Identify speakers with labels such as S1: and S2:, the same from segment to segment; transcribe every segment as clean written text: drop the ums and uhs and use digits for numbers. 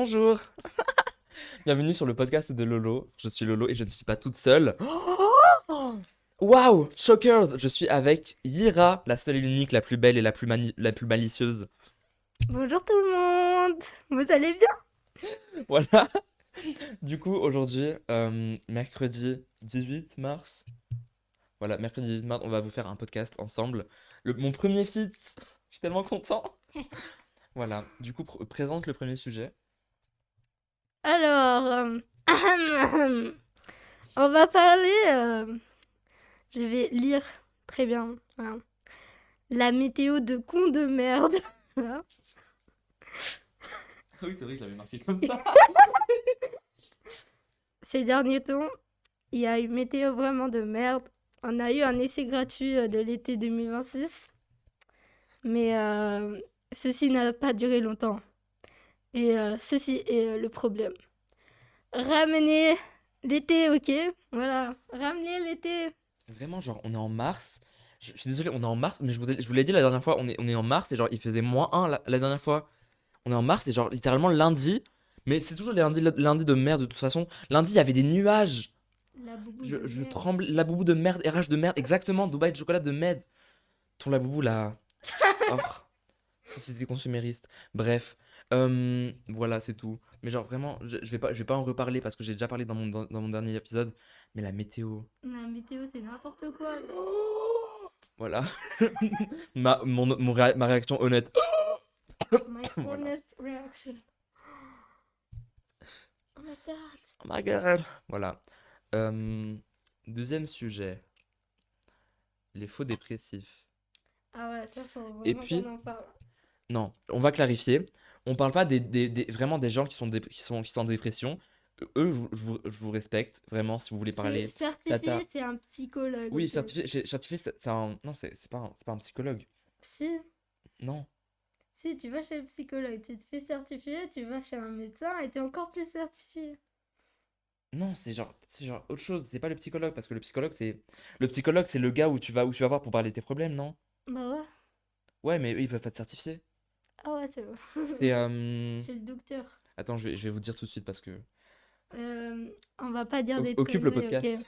S1: Bonjour, bienvenue sur le podcast de Lolo. Je suis Lolo et je ne suis pas toute seule. Waouh, shockers, je suis avec Yira, la seule et l'unique, la plus belle et la plus malicieuse.
S2: Bonjour tout le monde, vous allez bien?
S1: Voilà. Du coup, aujourd'hui, mercredi 18 mars. Voilà, mercredi 18 mars, on va vous faire un podcast ensemble. Mon premier feat. Je suis tellement content. Voilà, du coup, présente le premier sujet.
S2: Alors, on va parler, je vais lire très bien, voilà. La météo de con de merde. Voilà.
S1: Oui, c'est vrai que je l'avais marqué comme ça.
S2: Ces derniers temps, il y a une météo vraiment de merde. On a eu un essai gratuit de l'été 2026, mais ceci n'a pas duré longtemps. Et ceci est le problème. Ramener l'été, ok? Voilà, ramener l'été.
S1: Vraiment, genre, on est en mars. Je suis désolé, on est en mars, mais je vous l'ai dit la dernière fois, on est en mars et genre, il faisait -1 la dernière fois. On est en mars et genre, littéralement lundi. Mais c'est toujours les lundis de merde de toute façon. Lundi, il y avait des nuages.
S2: La boubou de
S1: Je
S2: merde.
S1: tremble. La boubou de merde, RH de merde, exactement. Dubaï de chocolat de merde. Ton la boubou là. Oh, société consumériste. Bref. Voilà, c'est tout. Mais genre, vraiment, je vais pas en reparler parce que j'ai déjà parlé dans mon dernier épisode. Mais la météo.
S2: La météo, c'est n'importe quoi.
S1: Voilà. Ma réaction honnête.
S2: My
S1: Voilà.
S2: honest reaction. Oh my god.
S1: Oh my god. Voilà. Euh, Deuxième sujet. Les faux dépressifs.
S2: Ah ouais, ça, faut
S1: Et
S2: vraiment qu'on
S1: puis,
S2: en parle.
S1: non, on va clarifier. On parle pas vraiment des gens qui sont en dépression. Eux, je vous respecte, vraiment, si vous voulez
S2: C'est
S1: parler. Tata.
S2: certifié, c'est un psychologue,
S1: Oui,
S2: ok?
S1: certifié, certifié c'est un. Non, c'est pas un psychologue.
S2: Si,
S1: Non.
S2: si, tu vas chez le psychologue, tu te fais certifier, tu vas chez un médecin et t'es encore plus certifié.
S1: Non, c'est genre autre chose. C'est pas le psychologue, parce que le psychologue, c'est le gars où tu vas voir pour parler de tes problèmes, non?
S2: Bah ouais.
S1: Ouais, mais eux, ils peuvent pas te certifier.
S2: Ah ouais, c'est bon.
S1: C'est.
S2: Chez le docteur.
S1: Attends, je vais vous dire tout de suite parce que.
S2: On va pas dire des
S1: Occupe le
S2: conneries, ok?
S1: podcast.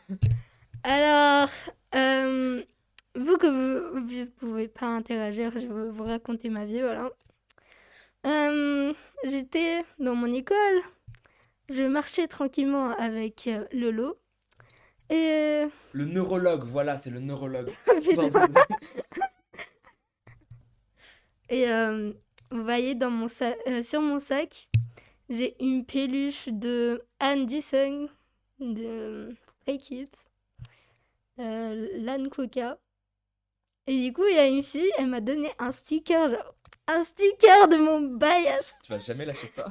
S2: Alors, euh, vu que vous pouvez pas interagir, je vais vous raconter ma vie, voilà. J'étais dans mon école, je marchais tranquillement avec Lolo, et...
S1: Le neurologue, voilà, c'est le neurologue. Pardon.
S2: Putain. Et vous voyez, sur mon sac, j'ai une peluche de Anne Sung de Stray Kids, Lan Coca. Et du coup, il y a une fille, elle m'a donné un sticker, genre, un sticker de mon bias.
S1: Tu vas jamais lâcher ça.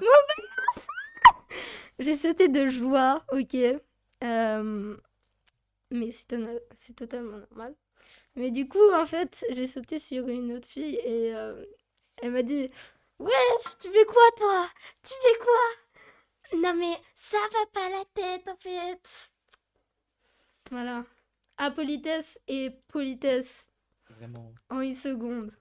S2: J'ai sauté de joie, ok. Mais c'est totalement normal. Mais du coup, en fait, j'ai sauté sur une autre fille et elle m'a dit: Wesh, tu fais quoi toi? Tu fais quoi? Non, mais ça va pas la tête en fait. Voilà. Apolitesse et politesse
S1: Vraiment.
S2: en une seconde.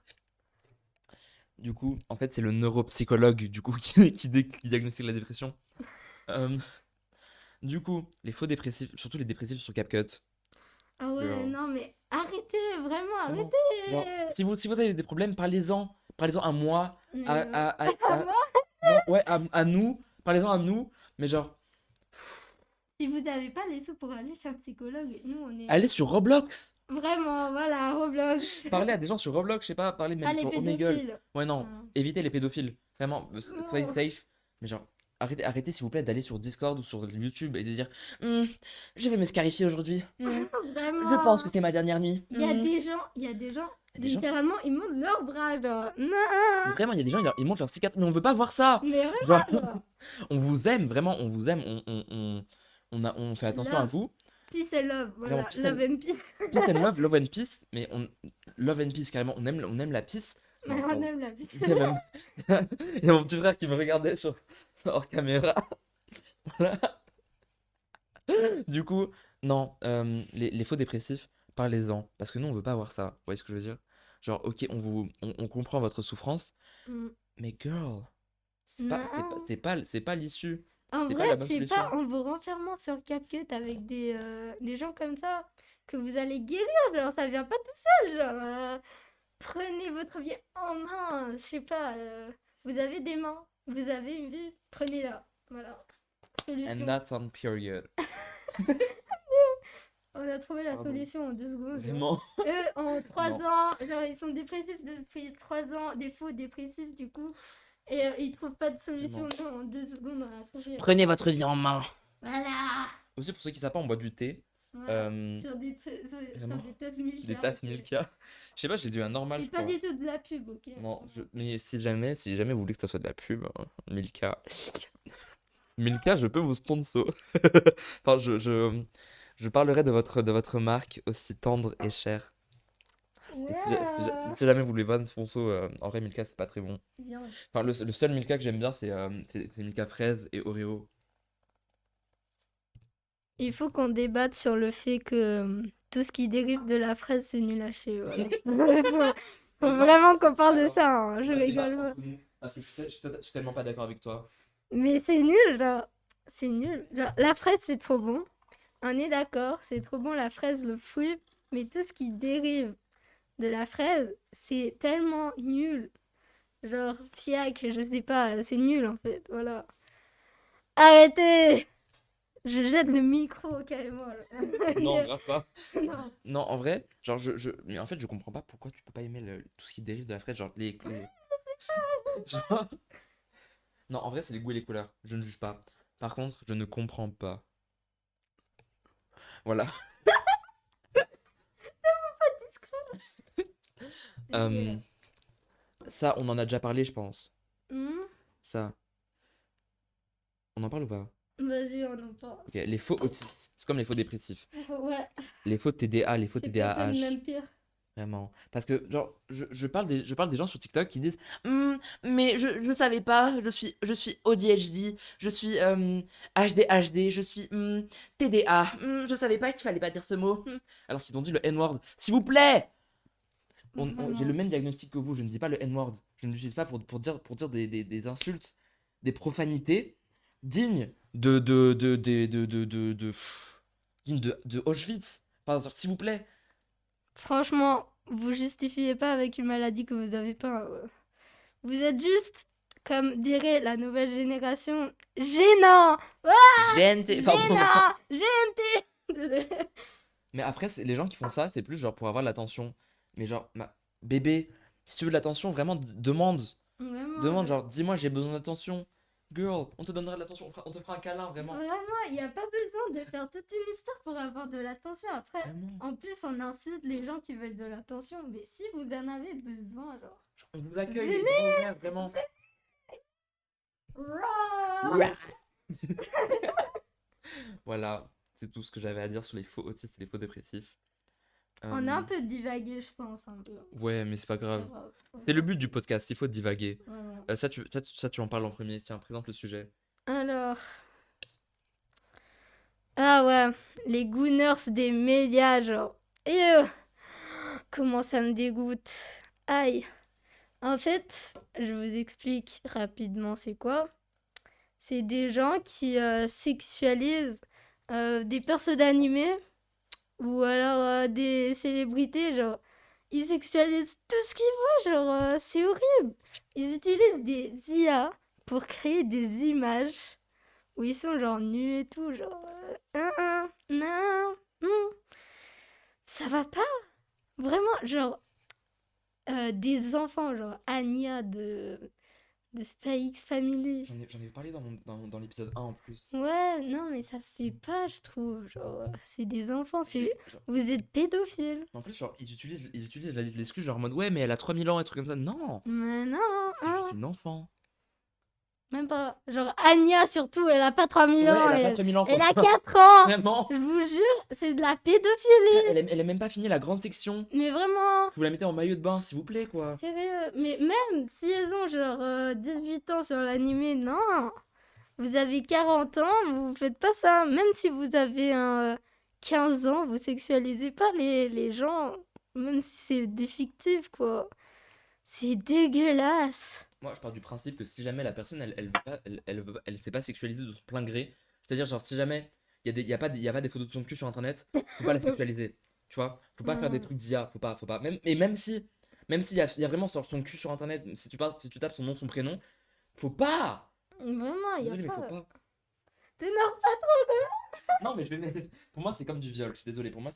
S1: Du coup, en fait, c'est le neuropsychologue du coup qui diagnostique la dépression. Euh, du coup, les faux dépressifs, surtout les dépressifs sur CapCut.
S2: Ah ouais,
S1: Girl.
S2: non, mais arrêtez, vraiment,
S1: Vraiment. Genre,
S2: arrêtez.
S1: si vous avez des problèmes, parlez-en. Parlez-en à moi,
S2: Mais,
S1: non, ouais, à nous. Parlez-en à nous. Mais genre,
S2: si vous n'avez pas les sous pour aller chez un psychologue, nous on est
S1: allez sur Roblox.
S2: vraiment, voilà, Roblox.
S1: Parlez à des gens sur Roblox, je sais pas, parlez
S2: Pas
S1: même
S2: les
S1: sur Omegle.
S2: pédophiles.
S1: Ouais, non,
S2: Voilà.
S1: évitez les pédophiles. Vraiment, soyez
S2: Non,
S1: safe. Mais genre, arrêtez s'il vous plaît d'aller sur Discord ou sur YouTube et de dire Hmm, je vais me scarifier aujourd'hui. Je pense que
S2: vraiment.
S1: c'est ma dernière nuit.
S2: Il y a des gens,
S1: Il y a des gens qui.
S2: littéralement, ils montent leurs bras, genre,
S1: Mais
S2: non,
S1: vraiment, il y a des gens, ils montrent leur cicatrices. Mais on veut pas voir ça.
S2: mais
S1: Genre,
S2: vraiment,
S1: on vous aime, vraiment, on vous aime. On fait attention à
S2: love,
S1: vous.
S2: peace and love,
S1: Vraiment,
S2: voilà, love and peace.
S1: peace and love, love and peace. Mais love and peace, carrément. On aime la peace.
S2: Mais
S1: Non,
S2: on
S1: pardon.
S2: aime la peace.
S1: Il y a même. Il y a mon petit frère qui me regardait hors caméra. Voilà. Du coup, non, les faux dépressifs, parlez-en. Parce que nous, on veut pas avoir ça. Vous voyez ce que je veux dire? Genre, ok, on comprend votre souffrance,
S2: Mm.
S1: mais girl,
S2: Non.
S1: C'est pas l'issue.
S2: En
S1: C'est
S2: vrai,
S1: pas la bonne
S2: c'est pas
S1: solution.
S2: en vous renfermant sur CapCut avec des gens comme ça que vous allez guérir. Genre, ça vient pas tout seul. Genre, prenez votre vie en main. Je sais pas. Vous avez des mains. Vous avez une vie. Prenez-la. Voilà.
S1: And
S2: Solution.
S1: that's on period.
S2: On a trouvé la
S1: Pardon.
S2: solution en 2 secondes. Genre.
S1: Vraiment?
S2: Eux, en 3
S1: Non.
S2: ans, genre, ils sont dépressifs depuis 3 ans. Des faux dépressifs, du coup. Et ils trouvent pas de solution.
S1: Vraiment.
S2: Non, en 2 secondes, on a trouvé.
S1: Prenez votre vie en main.
S2: Voilà.
S1: Aussi, pour ceux qui savent pas, on boit du thé.
S2: Voilà.
S1: Euh,
S2: Sur sur
S1: Vraiment.
S2: des tasses Milka.
S1: Des tasses
S2: Ok.
S1: Milka. Je sais pas, je l'ai dit un normal,
S2: C'est
S1: je
S2: pas
S1: crois.
S2: du tout de la pub, ok.
S1: Non, mais si jamais vous voulez que ça soit de la pub, hein, Milka. Milka, je peux vous sponsor. Enfin, je parlerai de votre marque aussi tendre et chère. Et
S2: Ouais.
S1: si jamais vous voulez pas de sponsor, en vrai, Milka, c'est pas très bon.
S2: Bien.
S1: Enfin, le seul Milka que j'aime bien, c'est Milka fraise et Oreo.
S2: Il faut qu'on débatte sur le fait que tout ce qui dérive de la fraise, c'est nul à chier. Voilà. Faut vraiment qu'on parle de ça, hein. Je rigole pas.
S1: Parce que je suis tellement pas d'accord avec toi.
S2: Mais c'est nul, genre. C'est nul. Genre, la fraise, c'est trop bon. On est d'accord, c'est trop bon la fraise, le fruit. Mais tout ce qui dérive de la fraise, c'est tellement nul. Genre, fiac, je sais pas, c'est nul en fait. Voilà. Arrêtez! Je jette le micro carrément. Là.
S1: Non, grave pas.
S2: Non.
S1: Non, en vrai, genre, mais en fait, je comprends pas pourquoi tu peux pas aimer tout ce qui dérive de la fraise, genre, genre- Non, en vrai, c'est les goûts et les couleurs. Je ne juge pas. Par contre, je ne comprends pas. Voilà.
S2: Désolée.
S1: Euh, Ça, on en a déjà parlé, je pense.
S2: Hmm.
S1: Ça, on en parle ou pas?
S2: Vas-y, on en parle.
S1: Ok, les faux autistes, c'est comme les faux dépressifs.
S2: Ouais,
S1: Les faux TDA, les faux
S2: c'est peut-être
S1: TDAH.
S2: même pire.
S1: Vraiment. Parce que, genre, je parle des gens sur TikTok qui disent mais je savais pas, je suis ADHD, je suis HDHD, je suis TDA, je savais pas qu'il fallait pas dire ce mot. Alors qu'ils ont dit le N-word. S'il vous plaît! J'ai le
S2: Vraiment.
S1: même diagnostic que vous, je ne dis pas le N-word. Je ne l'utilise pas pour dire des insultes, des profanités dignes dignes de Auschwitz. Enfin, genre, s'il vous plaît.
S2: Franchement, vous justifiez pas avec une maladie que vous avez pas. Vous êtes juste, comme dirait la nouvelle génération, gênant!
S1: Pardon.
S2: Gênant! GNT! Désolée.
S1: Mais après, les gens qui font ça, c'est plus genre pour avoir de l'attention. Mais genre, bébé, si tu veux de l'attention, vraiment, demande.
S2: Vraiment,
S1: Demande, genre, dis-moi, j'ai besoin d'attention. Girl, on te donnera de l'attention, on te fera un câlin, vraiment.
S2: vraiment, il n'y a pas besoin de faire toute une histoire pour avoir de l'attention. Après,
S1: Vraiment.
S2: en plus, on insulte les gens qui veulent de l'attention. Mais si vous en avez besoin, genre.
S1: On vous accueille, les grands ouverts, vraiment.
S2: Rah!
S1: Voilà, c'est tout ce que j'avais à dire sur les faux autistes et les faux dépressifs.
S2: On a un peu divagué, je pense, un peu.
S1: Ouais, mais c'est pas
S2: C'est
S1: grave.
S2: grave.
S1: C'est le but du podcast, il faut divaguer.
S2: Vraiment.
S1: Ça, tu en parles en premier. Tiens, présente le sujet.
S2: Alors. Ah ouais, les gooners des médias, genre. Et comment ça me dégoûte. Aïe. En fait, je vous explique rapidement c'est quoi. C'est des gens qui sexualisent des personnes animées ou alors des célébrités, genre. Ils sexualisent tout ce qu'ils voient, genre, c'est horrible. Ils utilisent des IA pour créer des images où ils sont genre nus et tout, genre. Non, non. Ça va pas. Vraiment, genre, des enfants, genre Anya de Spy X Family.
S1: J'en ai parlé dans l'épisode 1 en plus.
S2: Ouais, non, mais ça se fait pas, je trouve. Genre, c'est des enfants, c'est...
S1: Genre,
S2: Vous êtes pédophiles.
S1: en plus, genre, ils utilisent l'excuse, genre en mode ouais, mais elle a 3000 ans, et trucs comme ça. Non,
S2: Mais non,
S1: c'est juste une enfant.
S2: même pas. Genre, Anya, surtout, elle a pas 3000
S1: Ouais,
S2: ans.
S1: elle a pas 3000 ans, quoi.
S2: Elle a 4 ans.
S1: Vraiment.
S2: Je vous jure, c'est de la pédophilie.
S1: Elle a même pas fini la grande section.
S2: Mais vraiment,
S1: Vous la mettez en maillot de bain, s'il vous plaît, quoi.
S2: sérieux. Mais même si elles ont genre 18 ans sur l'animé, non. Vous avez 40 ans, vous faites pas ça. Même si vous avez 15 ans, vous sexualisez pas les gens. Même si c'est des fictifs, quoi. C'est dégueulasse.
S1: Moi, je pars du principe que si jamais la personne, elle veut pas, elle s'est pas sexualisée de son plein gré, c'est-à-dire, genre, si jamais y a pas des photos de son cul sur internet, faut pas la sexualiser. Tu vois? Faut pas faire des
S2: Hmm.
S1: trucs d'IA, faut pas. Même, et même s'il y a vraiment sur son cul sur internet, si tu tapes son nom, son prénom, faut pas!
S2: Vraiment,
S1: Je
S2: il
S1: suis
S2: n'y a
S1: désolé, mais faut
S2: pas.
S1: pas.
S2: T'énerve pas
S1: Non, mais je vais pour moi, c'est comme du viol, je suis désolé. Pour moi,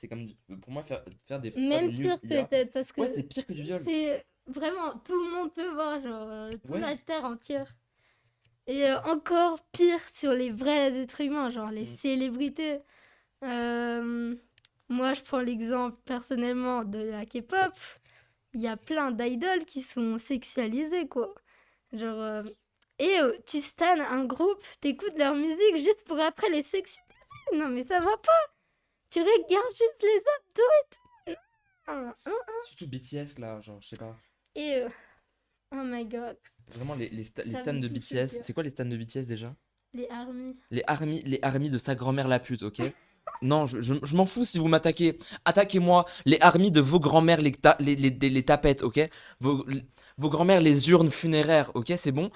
S1: pour moi,
S2: trop.
S1: faire des
S2: Même
S1: nudes
S2: pire
S1: IA.
S2: peut-être, parce
S1: Ouais,
S2: que
S1: c'est pire que du viol.
S2: c'est vraiment tout le monde peut voir, genre toute
S1: Ouais.
S2: la terre entière. Et encore pire sur les vrais êtres humains, genre les
S1: Mm.
S2: célébrités. Euh, Moi, je prends l'exemple personnellement de la K-pop. Il y a plein d'idoles qui sont sexualisées, quoi. Genre, et tu stan un groupe, t'écoutes leur musique juste pour après les sexualiser. Non, mais ça va pas. Tu regardes juste les abdos et tout. Hein.
S1: Surtout BTS, là, genre, je sais pas.
S2: Et oh my god,
S1: Vraiment, les
S2: ça
S1: stans
S2: me
S1: de
S2: touche le
S1: BTS.
S2: cœur.
S1: C'est quoi les stans de BTS déjà?
S2: Les armies.
S1: Les armies de sa grand-mère la pute, ok? Non, je m'en fous si vous m'attaquez. Attaquez-moi, les armies de vos grand-mères, les tapettes, ok? Vos, vos grand-mères, les urnes funéraires, ok? C'est bon?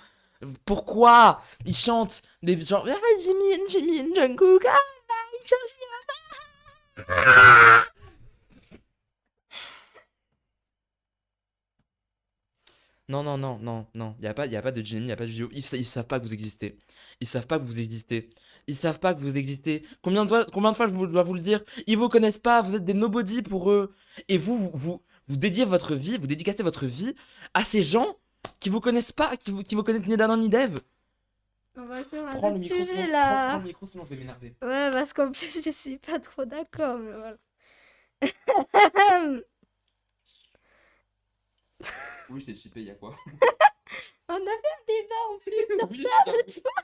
S1: Pourquoi ils chantent des genre ah, Jimin, Jungkook, ah, non, non, non, non, non. Y a pas de Jimin, y a pas de Jio. Ils savent pas que vous existez. Ils savent pas que vous existez. Ils savent pas que vous existez. Combien de fois dois vous le dire? Ils vous connaissent pas, vous êtes des nobody pour eux. Et vous dédiez votre vie, vous dédicacez votre vie à ces gens qui vous connaissent pas, qui vous connaissent ni d'Adam ni d'Ève.
S2: On va sur un
S1: Prends le
S2: autre
S1: micro,
S2: sujet
S1: sinon, prends
S2: là.
S1: le micro, sinon je vais m'énerver.
S2: Ouais, parce qu'en plus, je suis pas trop d'accord, mais voilà.
S1: Oui, je t'ai chippé, y a quoi?
S2: On a fait un débat en plus sur
S1: Oui,
S2: ça,
S1: j'avoue.
S2: tu vois.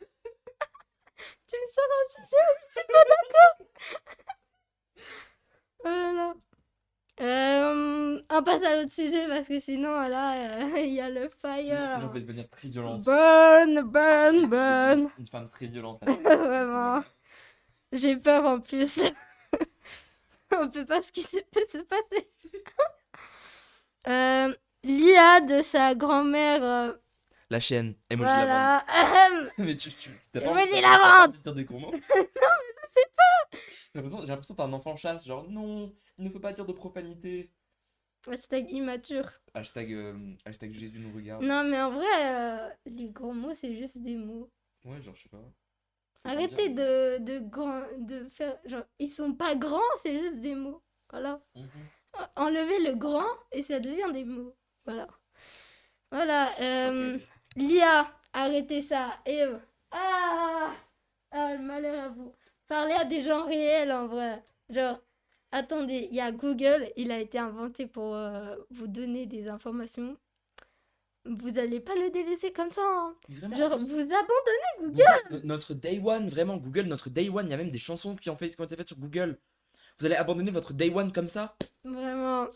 S2: Tu me sors un sujet, je suis pas d'accord. Oh là là. On passe à l'autre sujet parce que sinon, là, il y a le
S1: Sinon, je vais
S2: fire.
S1: devenir très violente.
S2: Burn, burn,
S1: Je vais devenir
S2: burn.
S1: une femme très violente là.
S2: Vraiment. J'ai peur en plus. On peut pas ce qui peut se passer. L'IA de sa grand-mère.
S1: La chienne, emoji lavande.
S2: Voilà.
S1: Mais
S2: Emoji
S1: t'as pas
S2: lavande.
S1: envie de dire des gros mots?
S2: C'est
S1: J'ai l'impression que t'es un enfant chasse, genre non, il ne faut pas dire de profanité.
S2: hashtag immature.
S1: Hashtag Jésus nous regarde.
S2: Non, mais en vrai, les gros mots, c'est juste des mots.
S1: Ouais, genre, je sais pas. Faut pas
S2: Arrêtez
S1: dire.
S2: de faire. Genre, ils sont pas grands, c'est juste des mots. Voilà.
S1: Mhm.
S2: Enlevez le grand et ça devient des mots. Voilà. Voilà.
S1: Ok.
S2: L'IA, arrêtez ça. Et ah, ah, le malheur à vous. Parlez à des gens réels en vrai. Genre, attendez, il y a Google, il a été inventé pour vous donner des informations. Vous allez pas le délaisser comme ça, hein.
S1: Mais vraiment, en
S2: Genre,
S1: plus,
S2: vous abandonnez Google.
S1: Notre Day One, vraiment, Google, notre Day One, il y a même des chansons qui ont été faites sur Google. Vous allez abandonner votre Day One comme ça?
S2: Vraiment.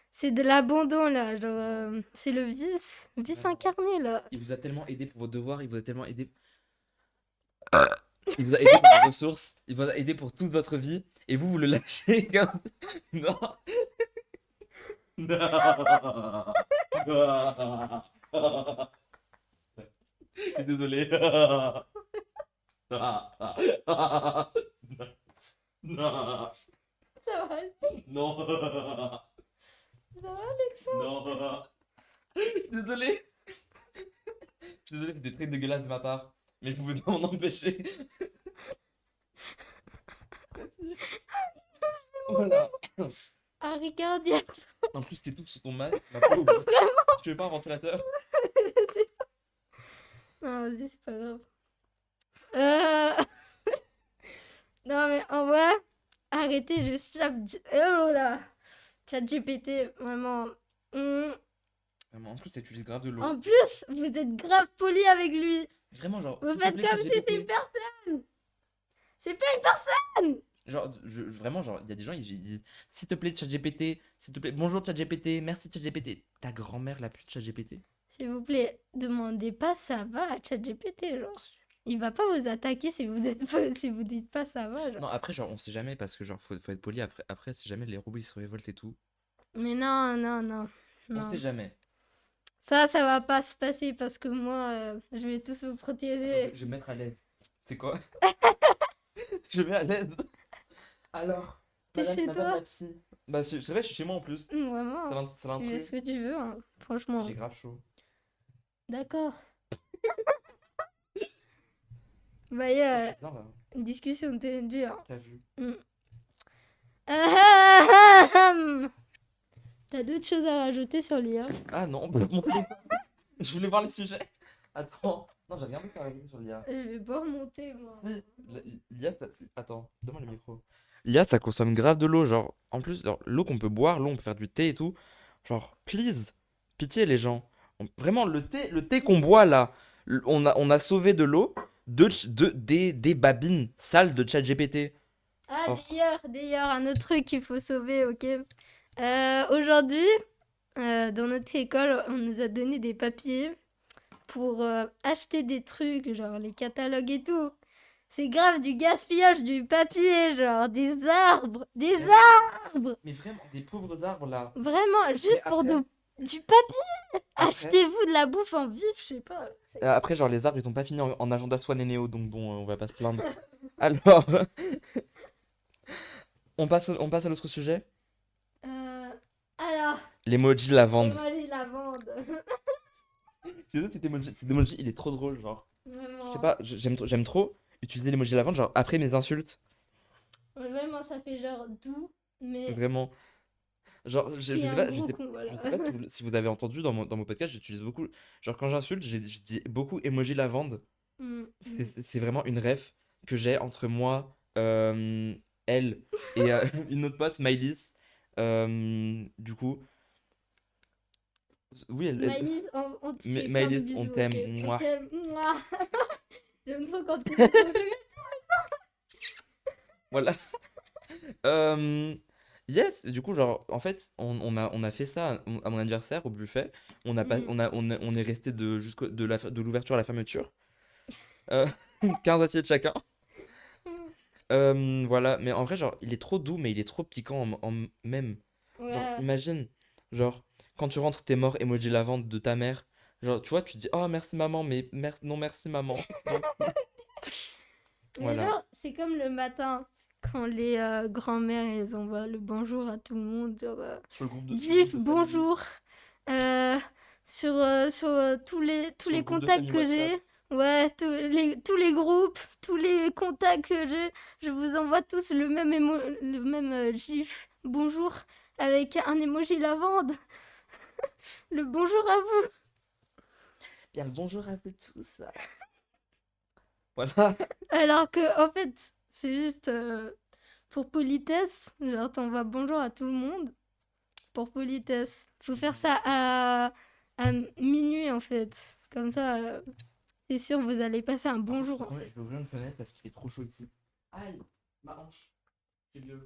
S2: C'est de l'abandon là. Genre, c'est le vice. Vice
S1: Vraiment.
S2: incarné là.
S1: Il vous a tellement aidé pour vos devoirs, il vous a tellement aidé. Il vous a aidé pour vos ressources, il vous a aidé pour toute votre vie, et vous le lâchez comme ça. Non. Non. Non. Je suis désolé. Non.
S2: Ça va,
S1: Non.
S2: ça va, Alexandre.
S1: Non. Je suis désolé. Je suis désolé, c'était très dégueulasse de ma part. Mais je pouvais pas m'en empêcher. Voilà.
S2: Harry cardiaque.
S1: En plus, t'es tout sur ton masque, ma pauvre.
S2: Vraiment,
S1: Tu veux pas un ventilateur?
S2: je sais pas. Non, vas-y, c'est pas grave. Euh... Non, mais en vrai, arrêtez, je sape. Oh là! ChatGPT, vraiment.
S1: Vraiment, en plus, ça utilise grave de l'eau.
S2: En plus, vous êtes grave poli avec lui.
S1: Vraiment, genre,
S2: Vous
S1: s'il te
S2: faites
S1: plaît,
S2: comme si c'est une
S1: ChatGPT.
S2: personne. C'est pas une personne.
S1: Genre, vraiment, genre, il y a des gens, ils disent, s'il te plaît, ChatGPT, s'il te plaît, bonjour ChatGPT, merci ChatGPT. Ta grand-mère, la pute ChatGPT.
S2: S'il vous plaît, demandez pas ça va à ChatGPT, genre. Il va pas vous attaquer si vous êtes si vous dites pas ça va, genre.
S1: Non, après, genre, on sait jamais parce que, genre, faut être poli. Après, si jamais les robots ils se révoltent et tout,
S2: Mais non, non, non,
S1: on sait
S2: non.
S1: jamais.
S2: Ça va pas se passer parce que moi, je vais tous vous
S1: Attends,
S2: protéger.
S1: je vais me mettre à l'aise. C'est quoi? Je vais à l'aise. Alors,
S2: T'es chez
S1: madame
S2: toi?
S1: la psy. Bah, c'est vrai, je suis chez moi en plus.
S2: Vraiment,
S1: C'est
S2: tu fais
S1: l'intrus.
S2: ce que tu veux, hein, franchement.
S1: J'ai grave chaud.
S2: D'accord. Bah,
S1: Putain, je suis bien là.
S2: une discussion de TNG, hein.
S1: T'as vu?
S2: Mm. Ahem. T'as d'autres choses à rajouter sur l'IA?
S1: Ah non, mon téléphone. Je voulais voir les sujets. Attends. Non, j'ai rien d'autre à rajouter sur l'IA.
S2: Je vais pas remonter, moi.
S1: Oui, l'IA, attends, donne-moi le micro. L'IA, ça consomme grave de l'eau, genre, en plus, genre, l'eau qu'on peut boire, l'eau, on peut faire du thé et tout. Genre, please, pitié les gens. Vraiment, le thé qu'on boit là, on a sauvé de l'eau des babines sales de ChatGPT.
S2: Ah,
S1: Or,
S2: d'ailleurs, un autre truc qu'il faut sauver, ok? Aujourd'hui, dans notre école, on nous a donné des papiers pour acheter des trucs, genre les catalogues et tout. C'est grave du gaspillage du papier, genre des arbres, des
S1: mais,
S2: arbres.
S1: mais vraiment, des pauvres arbres là.
S2: Vraiment,
S1: Mais
S2: juste pour
S1: après,
S2: du papier.
S1: après,
S2: Achetez-vous de la bouffe en vif, je sais pas.
S1: après, genre, les arbres, ils ont pas fini en agenda Swan et Néo, donc bon, on va pas se plaindre. Alors, on passe à l'autre sujet?
S2: Euh, alors,
S1: L'emoji lavande.
S2: emoji lavande.
S1: Tu sais, cet emoji, il est trop drôle, genre. Je sais
S2: Vraiment.
S1: pas, j'aime trop utiliser l'emoji lavande, genre après mes insultes.
S2: Vraiment, ça fait genre doux, mais
S1: Vraiment. Genre,
S2: il y a un gros con, voilà.
S1: je sais pas si vous avez entendu dans mon podcast, j'utilise beaucoup. Genre, quand j'insulte, je dis beaucoup emoji lavande.
S2: Mm, mm.
S1: C'est vraiment une ref que j'ai entre moi, elle et une autre pote, Maëlys. Du coup, oui,
S2: Maëlys, on te fait plein de
S1: Maëlys, on
S2: bisous, ok?
S1: t'aime.
S2: On
S1: Mouah.
S2: t'aime. Mouah. J'aime trop quand tu dis ça.
S1: Voilà. Euh, yes, du coup, genre, en fait, on a fait ça à mon anniversaire au buffet. On a pas,
S2: Mm.
S1: on est resté de l'ouverture à la fermeture. Euh, 15 assiettes chacun. Voilà, mais en vrai, genre, il est trop doux, mais il est trop piquant en même. Genre,
S2: Ouais.
S1: imagine, genre, quand tu rentres, t'es mort, emoji lavande de ta mère. Genre, tu vois, tu te dis, oh merci maman, mais non merci maman. C'est gentil.
S2: Mais
S1: Voilà.
S2: genre, c'est comme le matin, quand les grands-mères, elles envoient le bonjour à tout le monde. Genre,
S1: Sur le groupe
S2: Vif,
S1: de famille.
S2: bonjour. Euh, sur tous
S1: Sur le
S2: les
S1: groupe de
S2: contacts
S1: famille
S2: que
S1: WhatsApp.
S2: j'ai. Ouais, tous les groupes, tous les contacts que j'ai, je vous envoie tous le même gif. Bonjour, avec un emoji lavande. Le bonjour à vous.
S1: Bien le bonjour à vous tous. Voilà.
S2: Alors que, en fait, c'est juste pour politesse. Genre, t'envoies bonjour à tout le monde pour politesse. Faut faire ça à minuit, en fait. Comme ça, c'est sûr, vous allez passer un
S1: Par
S2: bon
S1: contre,
S2: jour, en
S1: je
S2: fait.
S1: vais ouvrir une fenêtre parce qu'il fait trop chaud ici. Aïe, ma hanche. C'est vieux.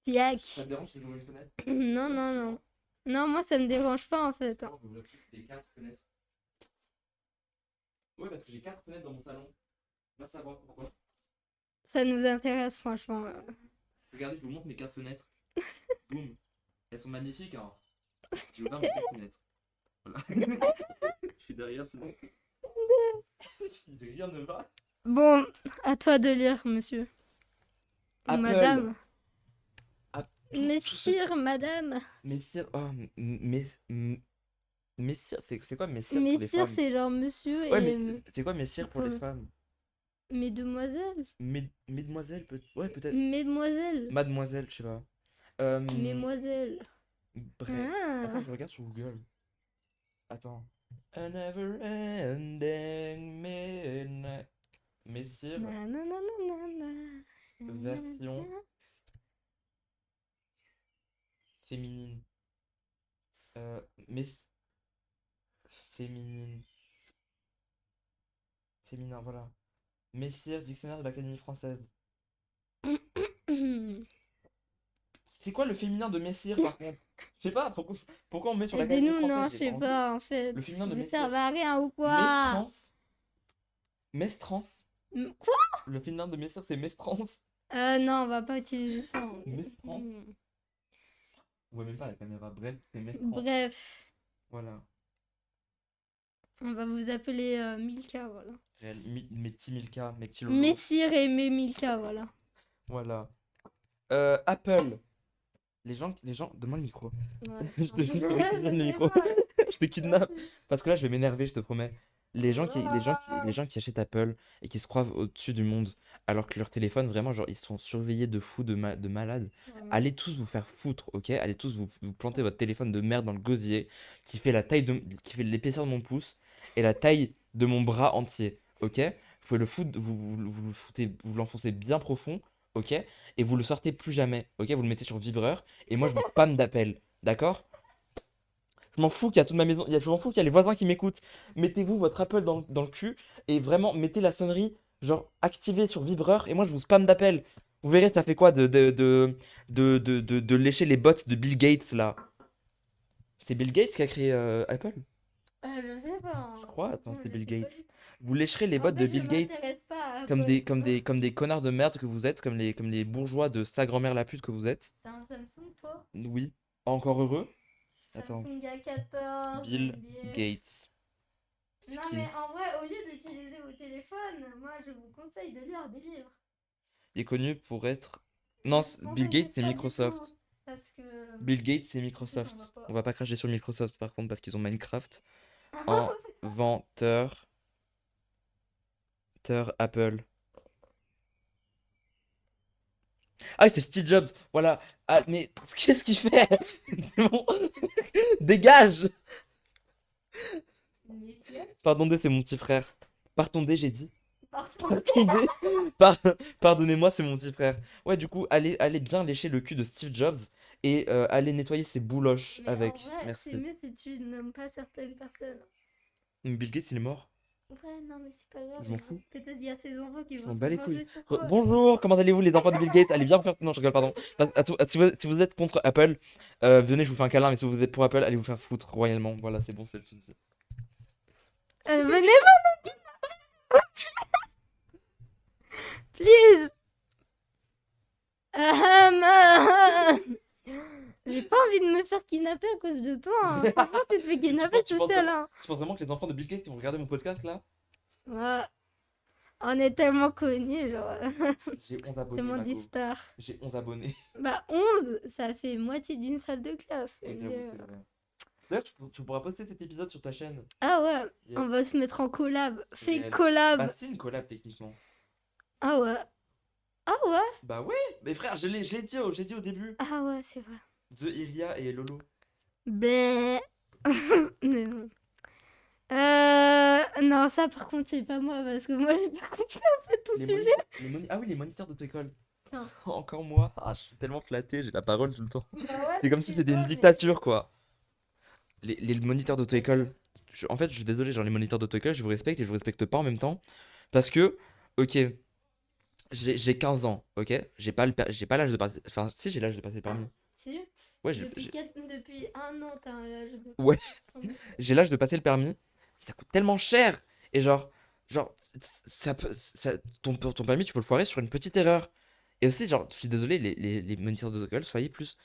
S1: Ça te
S2: Yak.
S1: dérange si j'ouvre une fenêtre?
S2: Non, non, non. Non, moi, ça me dérange pas, en fait, hein.
S1: Non, je vais ouvrir les 4 fenêtres. Ouais, parce que j'ai 4 fenêtres dans mon salon. Va savoir pourquoi.
S2: Ça nous intéresse, franchement.
S1: Regardez, je vous montre mes 4 fenêtres. Boum. Elles sont magnifiques, hein. J'ai ouvert mes 4 fenêtres. Voilà. Je suis derrière, c'est bon. Si rien ne va.
S2: Bon, à toi de lire, monsieur. Ou
S1: Apple.
S2: madame.
S1: Tout ce
S2: Messire, madame.
S1: Messire. Oh, Messire. C'est quoi Messire pour les
S2: Messire,
S1: femmes?
S2: c'est genre monsieur
S1: Ouais, mais
S2: et
S1: c'est quoi Messire pour
S2: pour
S1: les
S2: le...
S1: femmes?
S2: Mesdemoiselles.
S1: Mesdemoiselles, ouais, peut-être.
S2: Mesdemoiselles.
S1: Mademoiselle, je sais pas.
S2: Mesdemoiselles.
S1: Bref. Attends,
S2: Ah.
S1: je regarde sur Google. Attends. A never ending midnight. Messire,
S2: Nanananana.
S1: version féminine. Mess... Féminine. Féminin, voilà. Messire, dictionnaire de l'Académie française. C'est quoi le féminin de Messire par contre? Je sais pas, pourquoi on met sur l'Académie
S2: Aidez-nous,
S1: française?
S2: non, je
S1: J'ai pas
S2: sais
S1: envie.
S2: pas, en fait.
S1: Le féminin de
S2: Vous
S1: Messire.
S2: servez à rien ou quoi?
S1: Mestrance. Mestrance.
S2: Quoi?
S1: Le féminin de Messire, c'est Mestrance.
S2: Non, on va pas utiliser ça.
S1: Mestrance.
S2: Hmm.
S1: On voit même pas la caméra. Bref, c'est Mestrance.
S2: Bref.
S1: Voilà.
S2: On va vous appeler Milka, voilà.
S1: Mes petits Milka, mes petits Lolo.
S2: Messire et mes Milka, voilà.
S1: Voilà. Apple. Les gens, donne-moi le micro.
S2: Ouais.
S1: Je te donne le micro. Je te kidnappe. Parce que là, je vais m'énerver, je te promets. Les gens qui achètent Apple et qui se croient au-dessus du monde, alors que leur téléphone, vraiment, genre, ils sont surveillés de fous, de malades. Allez tous vous faire foutre, ok? Allez tous vous planter votre téléphone de merde dans le gosier, qui fait l'épaisseur de mon pouce et la taille de mon bras entier, ok? Vous pouvez le foutre, vous l'enfoncez bien profond, ok? Et vous le sortez plus jamais, ok? Vous le mettez sur vibreur et moi je vous spam d'appels, d'accord? Je m'en fous qu'il y a toute ma maison, je m'en fous qu'il y a les voisins qui m'écoutent. Mettez-vous votre Apple dans le cul et vraiment mettez la sonnerie, genre activée sur vibreur et moi je vous spam d'appels. Vous verrez, ça fait quoi de lécher les bottes de Bill Gates là? C'est Bill Gates qui a créé Apple?
S2: Je sais pas, hein.
S1: Je crois, attends,
S2: Franchement,
S1: c'est
S2: je
S1: Bill
S2: sais pas
S1: Gates.
S2: du tout.
S1: Vous lécherez les
S2: En
S1: bottes de
S2: fait, je
S1: Bill Gates
S2: m'intéresse pas à
S1: comme
S2: Apple, tu vois.
S1: comme des connards de merde que vous êtes, comme les bourgeois de sa grand-mère la pute que vous êtes.
S2: T'as un Samsung, toi?
S1: Oui, encore heureux. Attends,
S2: Samsung A14,
S1: Bill
S2: MDF.
S1: Gates. C'est
S2: Non,
S1: qui?
S2: mais en vrai, au lieu d'utiliser vos téléphones, moi, je vous conseille de lire des livres.
S1: Il est connu pour être.
S2: Je
S1: Non,
S2: vous
S1: Bill
S2: conseille
S1: Gates, c'est
S2: pas du
S1: Microsoft.
S2: tout, parce que
S1: Bill Gates, c'est
S2: en fait, on va
S1: Microsoft.
S2: pas.
S1: On va pas cracher sur Microsoft par contre parce qu'ils ont Minecraft. Inventeur, Apple. Ah, c'est Steve Jobs. Voilà. Ah, mais qu'est-ce qu'il fait? C'est bon. Dégage.
S2: Mais fier,
S1: Pardonnez, c'est mon petit frère. Pardonnez, j'ai dit.
S2: pardon.
S1: Pardonnez. Par- Pardonnez-moi, c'est mon petit frère. Ouais, du coup, allez bien lécher le cul de Steve Jobs et allez nettoyer ses bouloches
S2: Mais en
S1: avec.
S2: vrai, c'est
S1: Merci.
S2: mieux si tu nommes pas certaines personnes.
S1: Bill Gates, il est mort.
S2: Ouais, non, mais c'est pas grave.
S1: Je m'en fous.
S2: Peut-être il y a ses enfants qui
S1: Je
S2: vont
S1: m'en
S2: se
S1: bats les couilles.
S2: venger sur toi.
S1: Bonjour, comment allez-vous les enfants de Bill Gates? Allez bien faire. Non, je rigole, pardon. Si vous êtes contre Apple, venez, je vous fais un câlin, mais si vous êtes pour Apple, allez vous faire foutre royalement. Voilà, c'est bon, c'est tout dit.
S2: Venez, please. Ahem. J'ai pas envie de me faire kidnapper à cause de toi, hein. Franchement, tu te fais kidnapper
S1: Tu
S2: tout
S1: penses
S2: seul,
S1: vraiment,
S2: hein.
S1: tu penses vraiment que les enfants de Bill Gates ils vont regarder mon podcast là?
S2: Ouais. On est tellement connus, genre.
S1: J'ai 11 abonnés,
S2: Tellement des
S1: Mako.
S2: stars.
S1: J'ai 11 abonnés.
S2: Bah, 11, ça fait moitié d'une salle de classe.
S1: Ouais, j'avoue, c'est vrai. D'ailleurs, tu pourras poster cet épisode sur ta chaîne.
S2: Ah ouais,
S1: Yes.
S2: on va se mettre en collab. Fake
S1: Réel.
S2: collab.
S1: Bah, c'est une collab techniquement.
S2: Ah ouais. Ah ouais.
S1: Bah ouais, mais frère, j'ai dit, j'ai dit au début.
S2: Ah ouais, c'est vrai.
S1: The Iria et Lolo.
S2: Bleh. Mais non. Non, ça par contre, c'est pas moi parce que moi j'ai pas compris en fait tout
S1: Les
S2: sujet.
S1: Ah oui, les moniteurs d'auto-école.
S2: Non.
S1: Encore moi. Ah, je suis tellement flatté, j'ai la parole tout le temps.
S2: Bah ouais,
S1: C'est comme si c'était une
S2: toi, mais-
S1: dictature, quoi. Les moniteurs d'auto-école. En fait, je suis désolé, genre les moniteurs d'auto-école, je vous respecte et je vous respecte pas en même temps. Parce que, ok, j'ai 15 ans, ok? J'ai pas l'âge de passer. Enfin, si, j'ai l'âge de passer le permis.
S2: Si,
S1: Ouais,
S2: depuis un an, t'as un âge de...
S1: Ouais. J'ai l'âge de passer le permis. Ça coûte tellement cher. Et genre ton permis, tu peux le foirer sur une petite erreur. Et aussi, genre, je suis désolé, les moniteurs d'auto-école, soyez plus.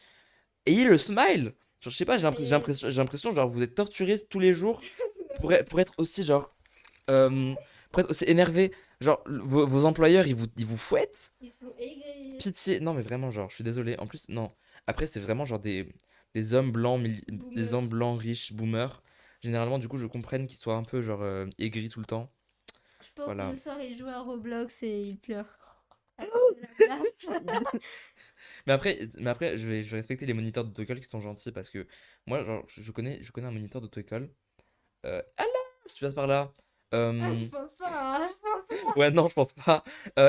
S1: Ayez le smile! Genre, je sais pas, j'ai l'impression, genre, vous êtes torturés tous les jours pour être aussi, genre, pour être aussi énervé. Genre, vos employeurs, ils vous fouettent.
S2: Ils sont aigris.
S1: Pitié. Non, mais vraiment, genre, je suis désolé. En plus, non. Après, c'est vraiment, genre, des hommes blancs, des
S2: Boomers.
S1: hommes blancs, riches, boomers. Généralement, du coup, je comprenne qu'ils soient un peu, genre, aigris tout le temps.
S2: Je pense
S1: Voilà.
S2: que le soir, il joue à Roblox et il pleure. À cause de la place.
S1: Mais après, je vais respecter les moniteurs d'auto-école qui sont gentils parce que moi, genre, je connais un moniteur d'auto-école. Allah, si tu passes par là.
S2: Ah, je pense pas, hein, je pense pas.
S1: Ouais, non, je pense pas.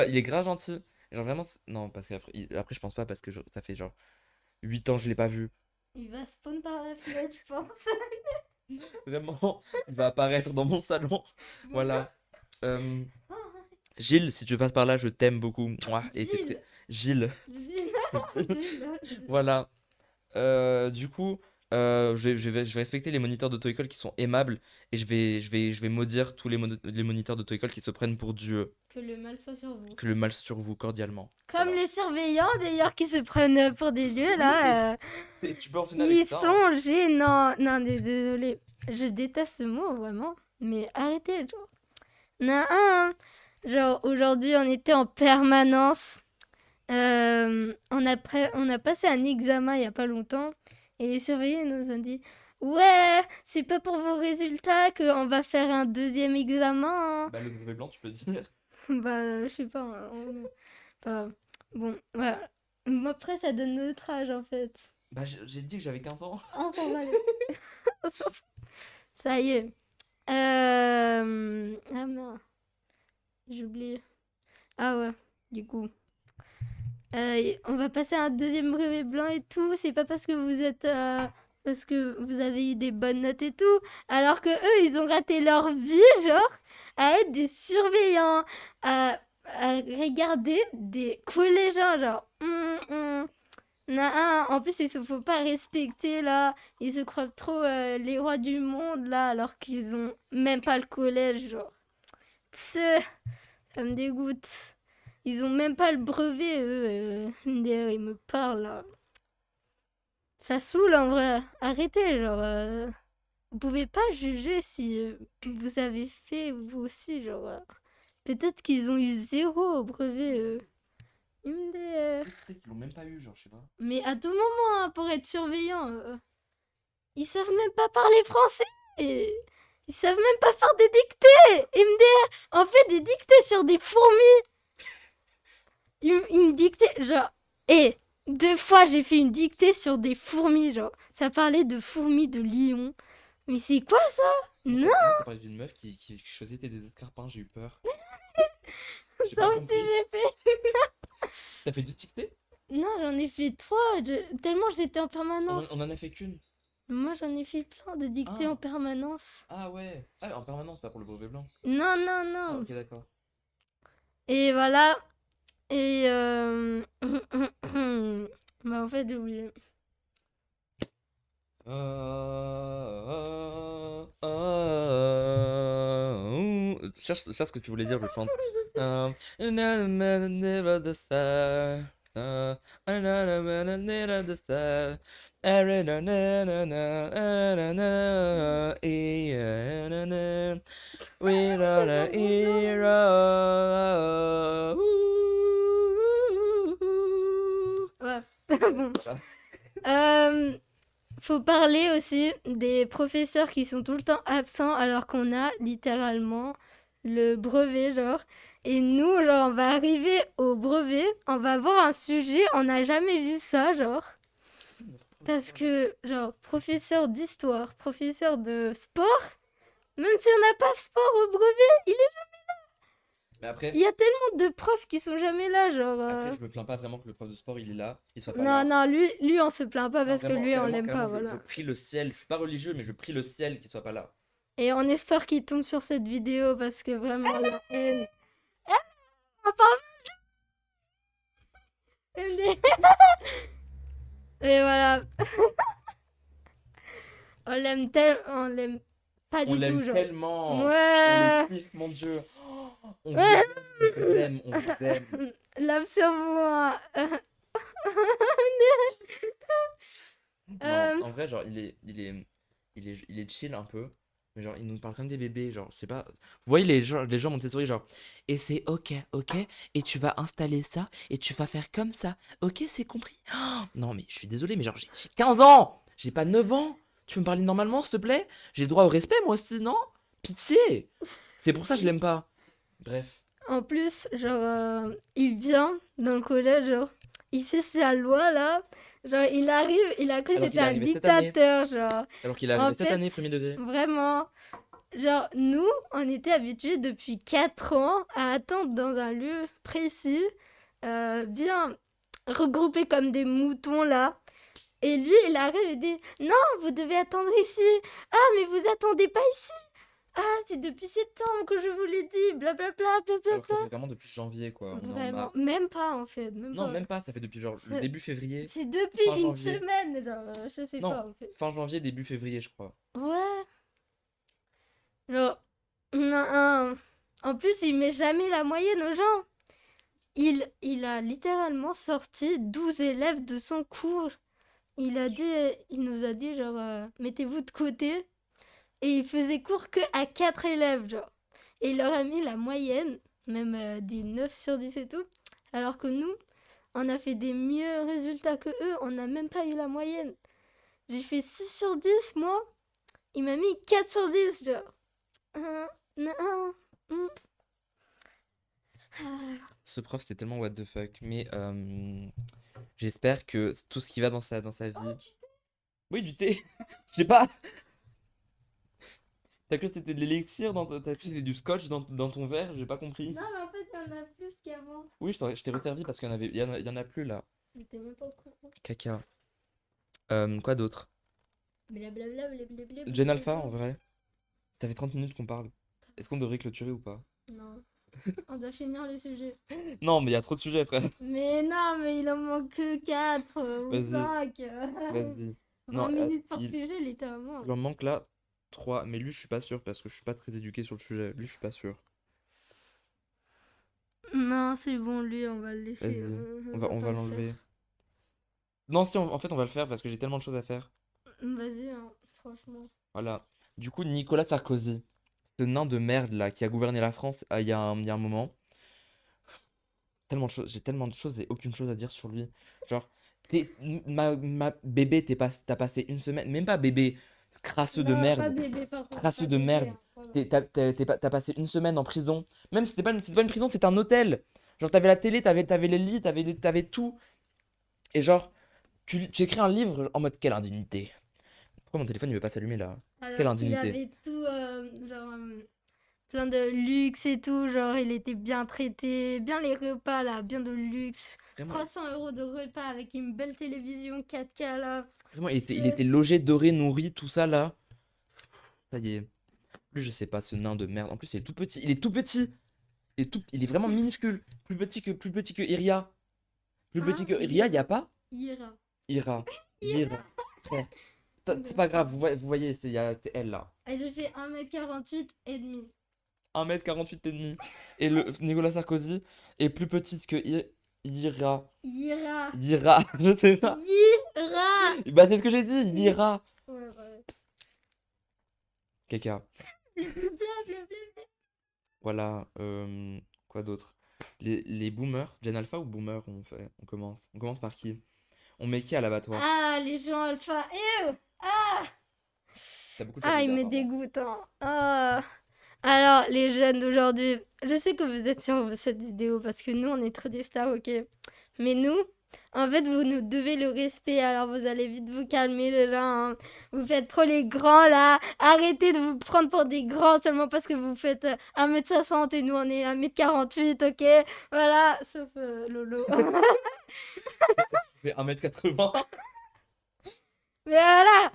S1: Il est grave gentil. Genre, vraiment, non, parce qu'après, après, je pense pas parce que ça fait genre 8 ans que je l'ai pas vu.
S2: Il va spawn par la fenêtre, je pense.
S1: Vraiment, il va apparaître dans mon salon. Voilà. Gilles, si tu passes par là, je t'aime beaucoup. Mouah, et c'est très... Gilles.
S2: Gilles.
S1: Voilà. Du coup, je vais respecter les moniteurs d'auto-école qui sont aimables et je vais maudire tous les moniteurs d'auto-école qui se prennent pour Dieu.
S2: Que le mal soit sur vous.
S1: Que le mal sur vous, cordialement.
S2: Comme
S1: Voilà.
S2: les surveillants d'ailleurs qui se prennent pour des dieux là.
S1: Tu peux enchaîner avec
S2: Ils
S1: ça, hein.
S2: sont gênants. Non, désolé. Je déteste ce mot vraiment. Mais arrêtez, genre. Non, hein. Genre, aujourd'hui, on était en permanence. On a passé un examen il y a pas longtemps. Et les surveillants nous ont dit, ouais, c'est pas pour vos résultats qu'on va faire un deuxième examen, hein.
S1: Bah, le brevet blanc, tu peux dire.
S2: Bah, je sais pas. Pas- Bon, voilà. Moi, après, ça donne notre âge, en fait.
S1: Bah, j'ai dit que j'avais 15 ans.
S2: On s'en va. On s'en fout. Ça y est. Ah merde, j'ai oublié. Ah ouais, du coup. On va passer à un deuxième brevet blanc et tout. C'est pas parce que vous êtes. Parce que vous avez eu des bonnes notes et tout. Alors que eux, ils ont raté leur vie, genre, à être des surveillants, à regarder des collégiens, genre. En plus, il se faut pas respecter là. Ils se croient trop les rois du monde là, alors qu'ils ont même pas le collège, genre. Tse, ça me dégoûte. Ils ont même pas le brevet, eux. MDR, ils me parlent là. Ça saoule en vrai. Arrêtez, genre. Vous pouvez pas juger si vous avez fait vous aussi, genre. Peut-être qu'ils ont eu zéro au brevet, MDR.
S1: Peut-être qu'ils l'ont même pas eu, genre, je sais pas.
S2: Mais à tout moment, hein, pour être surveillant, ils savent même pas parler français. Ils savent même pas faire des dictées. MDR, on fait des dictées sur des fourmis. Ils me dictaient, genre, et 2 fois j'ai fait une dictée sur des fourmis, genre. Ça parlait de fourmis de lion. Mais c'est quoi ça? Non,
S1: Moi, ça parlait d'une meuf qui choisissait des escarpins, j'ai eu peur. J'ai
S2: ça
S1: pas
S2: aussi
S1: compris.
S2: j'ai fait.
S1: T'as fait 2 dictées?
S2: Non, j'en ai fait 3, tellement j'étais en
S1: On
S2: permanence.
S1: en a fait qu'une.
S2: Moi, j'en ai fait plein de dictées en
S1: Ah,
S2: permanence.
S1: ah ouais. Ah, en permanence, pas pour le brevet blanc.
S2: Non, non,
S1: Ah,
S2: non.
S1: ok, d'accord.
S2: Et voilà. Et bah en fait, j'ai oublié.
S1: Cherche ce que tu voulais dire, je chante. Never the star. Another man, never the star. We are a hero.
S2: Ouais. Bon. Euh, Faut parler aussi des professeurs qui sont tout le temps absents alors qu'on a littéralement le brevet, genre. Et nous, genre, on va arriver au brevet, on va avoir un sujet, on n'a jamais vu ça, genre. Parce que, genre, professeur d'histoire, professeur de sport, même si on n'a pas de sport au brevet,
S1: Mais
S2: il y a tellement de profs qui sont jamais là, genre.
S1: après, je me plains pas vraiment que le prof de sport il est là, il soit pas
S2: Non,
S1: là.
S2: non, lui, on se plaint pas
S1: Non,
S2: parce que
S1: vraiment,
S2: lui, on
S1: carrément,
S2: l'aime pas,
S1: carrément, je
S2: voilà.
S1: prie le ciel. Je suis pas religieux, mais je prie le ciel qu'il soit pas là.
S2: Et on espère qu'il tombe sur cette vidéo parce que vraiment, la haine. On parle des- Et voilà, on l'aime pas
S1: On
S2: du tout,
S1: l'aime
S2: genre.
S1: tellement. On
S2: Ouais,
S1: le kiffe, mon Dieu. Oh, on vous
S2: ouais.
S1: aime, on vous aime, on vous aime.
S2: Lave sur moi.
S1: Non,
S2: Euh,
S1: en vrai, genre, il est chill un peu. Mais genre, il nous parle comme des bébés. Genre, je sais pas. Vous voyez les gens Montessori, genre, et c'est ok, ok. Et tu vas installer ça. Et tu vas faire comme ça. Ok, c'est compris. Oh, non, mais je suis désolé, mais genre, j'ai 15 ans. J'ai pas 9 ans. Tu peux me parler normalement, s'il te plaît? J'ai le droit au respect, moi aussi, non? Pitié. C'est pour ça que je l'aime pas. Bref.
S2: En plus, genre, il vient dans le collège, genre, il fait sa loi là. Genre, il arrive, il a cru que
S1: Alors
S2: c'était
S1: qu'il est
S2: un
S1: arrivé cette année.
S2: dictateur, genre.
S1: Alors qu'il est
S2: En
S1: arrivé cette
S2: fait,
S1: année, premier degré.
S2: vraiment, genre, nous, on était habitués depuis 4 ans à attendre dans un lieu précis, bien regroupés comme des moutons là. Et lui, il arrive et dit, non, vous devez attendre ici. Ah, mais vous attendez pas ici. Ah, c'est depuis septembre que je vous l'ai dit, blablabla,
S1: Alors que ça
S2: blablabla.
S1: fait vraiment depuis janvier, quoi. On est en
S2: Vraiment,
S1: mars.
S2: même pas en fait, même
S1: Non,
S2: pas.
S1: même pas, ça fait depuis genre le
S2: C'est
S1: début février,
S2: c'est
S1: fin
S2: depuis une
S1: janvier.
S2: semaine, genre, je sais
S1: Non,
S2: pas en fait.
S1: fin janvier, début février, je crois.
S2: Ouais, genre, non, en plus, il met jamais la moyenne aux gens. Il a littéralement sorti 12 élèves de son cours. Il nous a dit, genre, mettez-vous de côté. et il faisait cours que à 4 élèves, genre. Et il leur a mis la moyenne, même des 9 sur 10 et tout. Alors que nous, on a fait des mieux résultats que eux, on n'a même pas eu la moyenne. J'ai fait 6 sur 10, moi. Il m'a mis 4 sur 10, genre. Non,
S1: Ce prof, c'était tellement what the fuck. Mais j'espère que tout ce qui va dans sa vie. Oui, du thé. Je sais pas. T'as cru que c'était de l'élixir t'as cru que c'était du scotch dans ton verre? J'ai pas compris.
S2: Non, mais en fait, il y en a plus qu'avant.
S1: Oui, je t'ai resservi parce il y en a plus là.
S2: J'étais même pas au courant.
S1: Caca. Quoi d'autre?
S2: Blablabla, blablabla,
S1: Gen Alpha,
S2: blablabla.
S1: en vrai. Ça fait 30 minutes qu'on parle. Est-ce qu'on devrait clôturer ou pas?
S2: Non, on doit finir le sujet.
S1: Non, mais il y a trop de sujets, frère.
S2: Mais non, mais il en manque que 4 ou
S1: Vas-y,
S2: 5.
S1: vas-y.
S2: 20
S1: Non,
S2: minutes par sujet, littéralement.
S1: il en manque là 3. Mais lui, je suis pas sûr parce que je suis pas très éduqué sur le sujet. Lui, je suis pas sûr.
S2: Non, c'est bon, lui, on va le laisser.
S1: Vas-y.
S2: On va
S1: On
S2: pas
S1: va
S2: le faire.
S1: l'enlever. Non, si, en fait, on va le faire parce que j'ai tellement de choses à faire.
S2: Vas-y, hein, franchement.
S1: Voilà. Du coup, Nicolas Sarkozy, ce nain de merde là qui a gouverné la France il y a un moment. Tellement de choses, j'ai tellement de choses et aucune chose à dire sur lui. Genre, ma bébé, t'as passé une semaine, même pas bébé, crasseux de
S2: Non, pas
S1: merde,
S2: bébé, par contre.
S1: crasseux
S2: Pas
S1: de
S2: bébé,
S1: merde.
S2: hein, pardon.
S1: T'as passé une semaine en prison. Même si c'était pas une prison, c'était un hôtel. Genre, t'avais la télé, t'avais les lits, t'avais tout. Et genre, tu écris un livre en mode quelle indignité. Pourquoi mon téléphone il veut pas s'allumer là? Quelle
S2: Alors qu'il
S1: indignité.
S2: avait tout, genre, plein de luxe et tout. Genre, il était bien traité. Bien les repas, là, bien de luxe.
S1: Vraiment,
S2: 300 € de repas avec une belle télévision 4K, là.
S1: vraiment, il
S2: Euh,
S1: était logé, doré, nourri, tout ça là. Ça y est. Plus je sais pas, ce nain de merde. En plus, il est tout petit. Il est tout petit. Il est vraiment minuscule. Plus petit que Iria. Plus petit
S2: Hein,
S1: que Iria, y a pas?
S2: Ira.
S1: Ira.
S2: Ira.
S1: Ira. Frère. C'est pas grave, vous voyez, c'est elle là.
S2: Et je fais 1m48 et demi.
S1: 1m48 et demi. Et le Nicolas Sarkozy est plus petite que Ira.
S2: Ira.
S1: Ira, je sais pas.
S2: Ira.
S1: Bah, c'est ce que j'ai dit, Ira.
S2: Ouais, ouais.
S1: Caca.
S2: Blablabla.
S1: Voilà, quoi d'autre? Les boomers, Gen Alpha ou boomer on commence? On commence par qui? On met qui à l'abattoir?
S2: Ah, les gens alpha. Ah.
S1: T'as beaucoup de choses à
S2: Ah, il
S1: dire
S2: me
S1: apparemment.
S2: dégoûte, hein. Ah. Alors, les jeunes d'aujourd'hui, je sais que vous êtes sur cette vidéo parce que nous, on est trop des stars, ok? Mais nous, en fait, vous nous devez le respect, alors vous allez vite vous calmer déjà, hein. Vous faites trop les grands là. Arrêtez de vous prendre pour des grands seulement parce que vous faites 1m60 et nous, on est 1m48, ok? Voilà, sauf Lolo.
S1: Je fais 1m80.
S2: Mais voilà,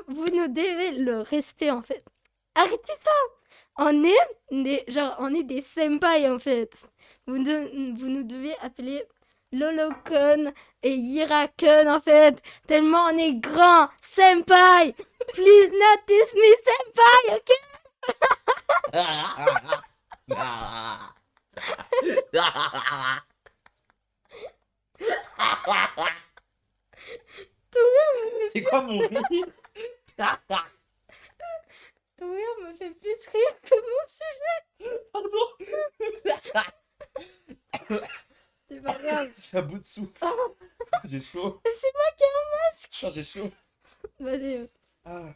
S2: vous nous devez le respect en fait. Arrêtez ça! On est des senpai en fait. Vous nous devez appeler Lolokun et Yirakun en fait. Tellement on est grand. Senpai! Please notice me senpai, ok? Ton rire,
S1: C'est quoi mon rire?
S2: ton rire me fait plus rire que mon sujet.
S1: Pardon.
S2: C'est pas grave.
S1: Je suis à bout de souffle.
S2: Oh,
S1: J'ai chaud.
S2: c'est moi qui ai un masque.
S1: Ah, j'ai chaud.
S2: Vas-y.
S1: Ah.